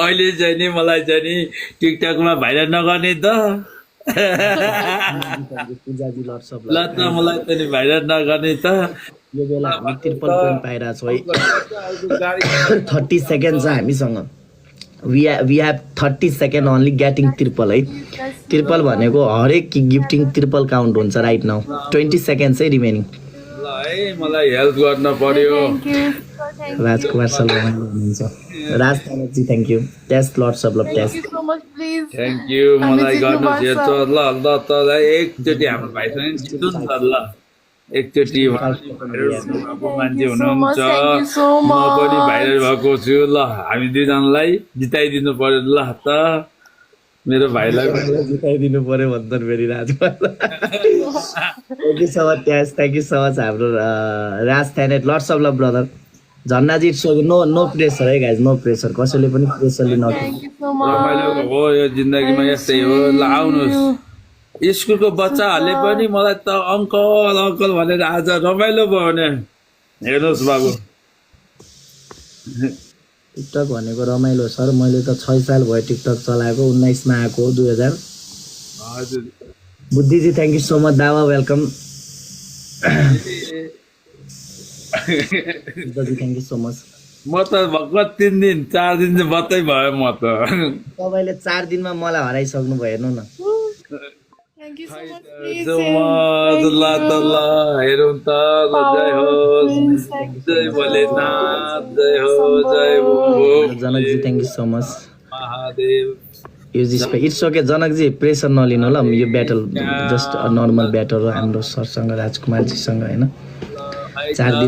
अहिले चाहिँ नि मलाई चाहिँ नि टिकटकमा भाइरल नगर्ने त पूजाजी लट्स अफ ल त मलाई चाहिँ नि भाइरल नगर्ने त यो बेला हामी 53 पोइन्ट पाइरहेछौँ है 30 सेकेन्ड छ हामीसँग we have 30 second only getting triple है ट्रिपल भनेको हरेक गिफ्टिङ ट्रिपल काउन्ट हुन्छ राइट नाउ 20 सेकेन्ड है रिमेनिङ ल है मलाई हेल्प गर्न पर्यो राजकुमार शर्मा हुनुहुन्छ Raj Taneji thank you test lots of love test so much, please. Thank you मलाई गर्नुहोस् यो त ल ल त एकचोटि हाम्रो भाइसँग जित्नु नि त ल एकचोटि मान्छे हुनुहुन्छ म पनि भाइरल भएको छु ल हामी दुईजनालाई जिताइदिनु पर्यो ल त मेरो भाइलाई जिताइदिनु पर्यो भन्छन् फेरि Rajkumar thank you so much test thank you so much हाम्रो राज थानेट lots of love brother Jhannaji no pressure है गाइज नो प्रेसर कसैले पनि प्रेसरले नकिन Thank you so much. रमाइलो हो यो जिन्दगीमा यस्तै हो ल आउनुहोस् स्कुलको बच्चाहरूले पनि मलाई त अङ्कल अङ्कल भनेर आज रमाइलो भयो भने हेर्नुहोस् बाबु टिकटक भनेको रमाइलो सर मैले त 6 साल भयो टिकटक चलाएको 19 मा आएको 2000 हजुर Buddhiji thank you so much Dawa welcome Buddhaji thank you so much म त भर्खर 3 दिन 4 दिन चाहिँ मात्रै भयो म त तपाईँले 4 दिनमा मलाई हराइसक्नु भयो हेर्नु न Thank you so much, please. ल त ल हेरौँ त ल जय हो जय भोलेनाथ जय हो जय हो Janakji thank you so much Mahadev it's okay Janakji pressure नलिनु ल यो ब्याटल जस्ट नर्मल ब्याटल हो हाम्रो सरसँग राजकुमारजीसँग होइन 4 दिन